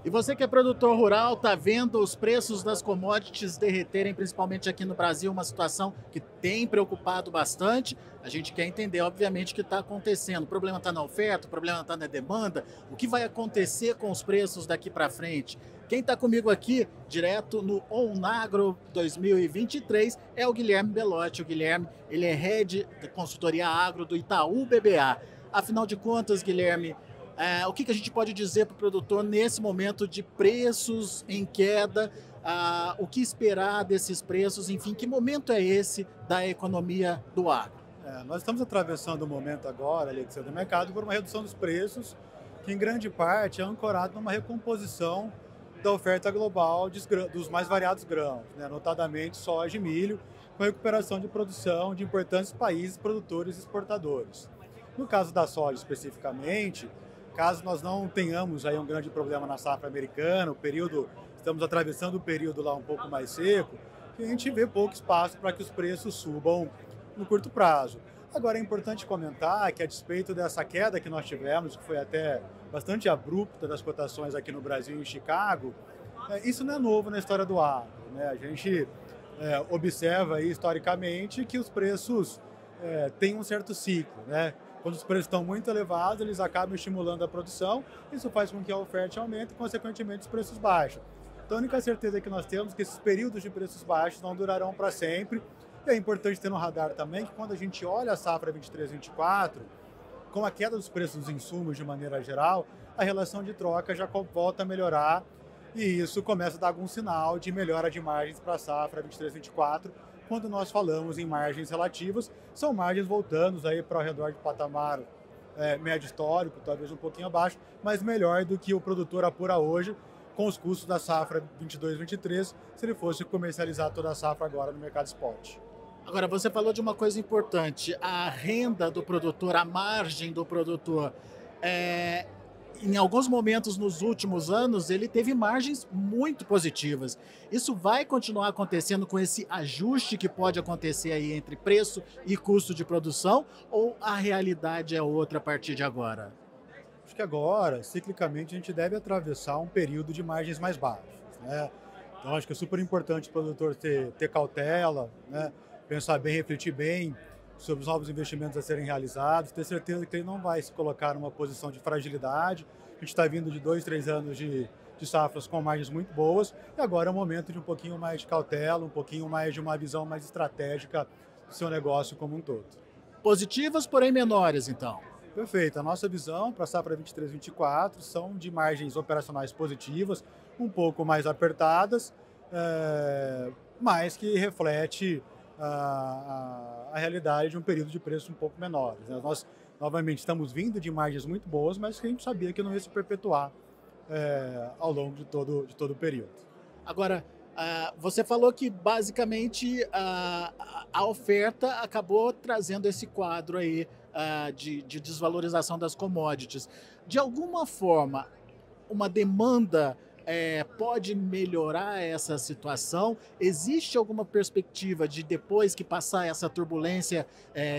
E você que é produtor rural, está vendo os preços das commodities derreterem, principalmente aqui no Brasil, uma situação que tem preocupado bastante. A gente quer entender, obviamente, o que está acontecendo. O problema está na oferta, o problema está na demanda. O que vai acontecer com os preços daqui para frente? Quem está comigo aqui, direto no ONAGRO 2023, é o Guilherme Belotti. O Guilherme, ele é Head da Consultoria Agro do Itaú BBA. Afinal de contas, Guilherme, o que a gente pode dizer para o produtor nesse momento de preços em queda? O que esperar desses preços? Enfim, que momento é esse da economia do agro? Nós estamos atravessando um momento agora, Alexandre, do mercado por uma redução dos preços, que em grande parte é ancorado numa recomposição da oferta global dos mais variados grãos, né? Notadamente soja e milho, com recuperação de produção de importantes países produtores e exportadores. No caso da soja especificamente, caso nós não tenhamos aí um grande problema na safra americana, estamos atravessando um período lá um pouco mais seco, a gente vê pouco espaço para que os preços subam no curto prazo. Agora é importante comentar que a despeito dessa queda que nós tivemos, que foi até bastante abrupta das cotações aqui no Brasil e em Chicago, isso não é novo na história do agro, né? A gente observa aí, historicamente que os preços têm um certo ciclo, né? Quando os preços estão muito elevados, eles acabam estimulando a produção, isso faz com que a oferta aumente e, consequentemente, os preços baixem. Então, a única certeza que nós temos é que esses períodos de preços baixos não durarão para sempre. E é importante ter no radar também que quando a gente olha a safra 23-24, com a queda dos preços dos insumos de maneira geral, a relação de troca já volta a melhorar e isso começa a dar algum sinal de melhora de margens para a safra 23-24. Quando nós falamos em margens relativas, são margens voltando aí para ao redor de patamar médio histórico, talvez um pouquinho abaixo, mas melhor do que o produtor apura hoje com os custos da safra 22-23, se ele fosse comercializar toda a safra agora no mercado spot. Agora, você falou de uma coisa importante, a renda do produtor, a margem do produtor. Em alguns momentos nos últimos anos, ele teve margens muito positivas. Isso vai continuar acontecendo com esse ajuste que pode acontecer aí entre preço e custo de produção, ou a realidade é outra a partir de agora? Acho que agora, ciclicamente, a gente deve atravessar um período de margens mais baixas, né? Então, acho que é super importante o produtor ter cautela, né? Pensar bem, refletir bem sobre os novos investimentos a serem realizados, ter certeza que ele não vai se colocar numa posição de fragilidade. A gente está vindo de 2, 3 anos de safras com margens muito boas e agora é o momento de um pouquinho mais de cautela, um pouquinho mais de uma visão mais estratégica do seu negócio como um todo. Positivas, porém menores, então. Perfeito. A nossa visão para a safra 23-24 são de margens operacionais positivas, um pouco mais apertadas, mas que reflete a realidade de um período de preço um pouco menores, né? Nós, novamente, estamos vindo de margens muito boas, mas que a gente sabia que não ia se perpetuar ao longo de todo o período. Agora, você falou que basicamente a oferta acabou trazendo esse quadro aí de desvalorização das commodities. De alguma forma, uma demanda pode melhorar essa situação? Existe alguma perspectiva de depois que passar essa turbulência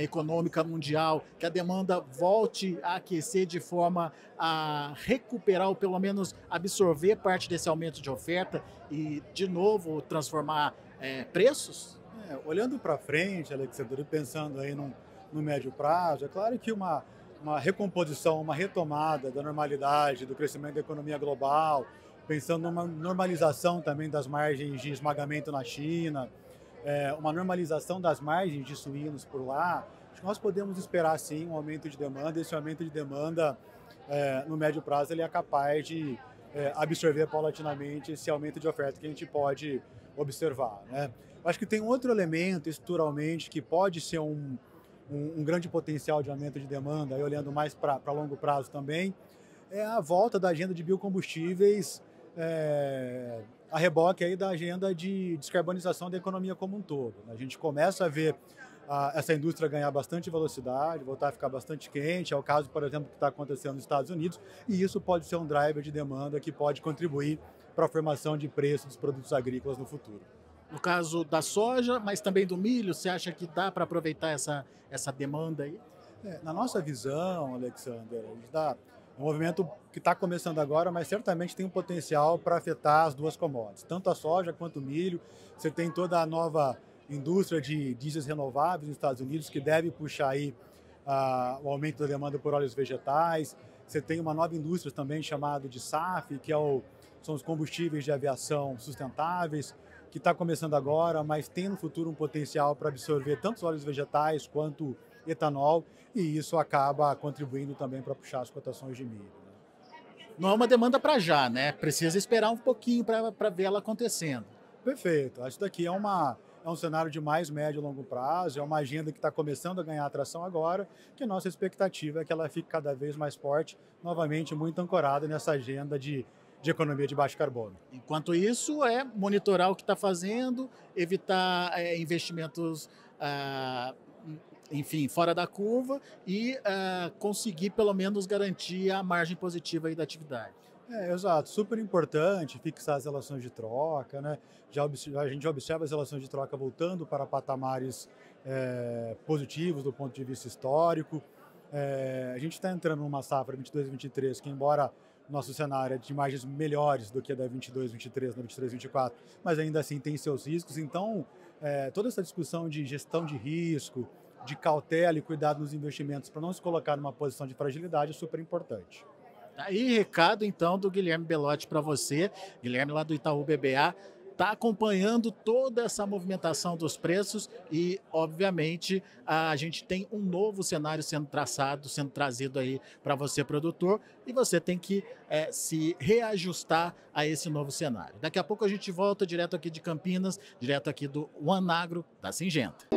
econômica mundial, que a demanda volte a aquecer de forma a recuperar ou pelo menos absorver parte desse aumento de oferta e de novo transformar preços? Olhando para frente, Alexandre, e pensando aí no médio prazo, é claro que uma recomposição, uma retomada da normalidade, do crescimento da economia global, pensando numa normalização também das margens de esmagamento na China, uma normalização das margens de suínos por lá, acho que nós podemos esperar sim um aumento de demanda, e esse aumento de demanda no médio prazo ele é capaz de absorver paulatinamente esse aumento de oferta que a gente pode observar, né? Acho que tem um outro elemento estruturalmente que pode ser um grande potencial de aumento de demanda, aí olhando mais para longo prazo também, é a volta da agenda de biocombustíveis a reboque aí da agenda de descarbonização da economia como um todo. A gente começa a ver essa indústria ganhar bastante velocidade, voltar a ficar bastante quente, é o caso, por exemplo, que está acontecendo nos Estados Unidos, e isso pode ser um driver de demanda que pode contribuir para a formação de preços dos produtos agrícolas no futuro. No caso da soja, mas também do milho, você acha que dá para aproveitar essa demanda aí? Na nossa visão, Alexander, É um movimento que está começando agora, mas certamente tem um potencial para afetar as duas commodities, tanto a soja quanto o milho. Você tem toda a nova indústria de dieséis renováveis nos Estados Unidos, que deve puxar aí o aumento da demanda por óleos vegetais. Você tem uma nova indústria também chamada de SAF, que são os combustíveis de aviação sustentáveis, que está começando agora, mas tem no futuro um potencial para absorver tanto os óleos vegetais quanto etanol, e isso acaba contribuindo também para puxar as cotações de milho. Não é uma demanda para já, né? Precisa esperar um pouquinho para ver ela acontecendo. Perfeito. Isso daqui é um cenário de mais médio e longo prazo, é uma agenda que está começando a ganhar atração agora, que a nossa expectativa é que ela fique cada vez mais forte, novamente muito ancorada nessa agenda de economia de baixo carbono. Enquanto isso, é monitorar o que está fazendo, evitar investimentos, enfim, fora da curva e conseguir pelo menos garantir a margem positiva aí da atividade. Exato. Super importante fixar as relações de troca, né? A gente já observa as relações de troca voltando para patamares positivos do ponto de vista histórico. A gente está entrando numa safra 22-23 que, embora nosso cenário é de margens melhores do que a da 22-23, na 23-24, mas ainda assim tem seus riscos. Então, toda essa discussão de gestão de risco, de cautela e cuidado nos investimentos para não se colocar numa posição de fragilidade é super importante. Aí, recado então do Guilherme Belotti para você. Guilherme lá do Itaú BBA está acompanhando toda essa movimentação dos preços e, obviamente, a gente tem um novo cenário sendo traçado, sendo trazido aí para você, produtor, e você tem que se reajustar a esse novo cenário. Daqui a pouco a gente volta direto aqui de Campinas, direto aqui do One Agro da Syngenta.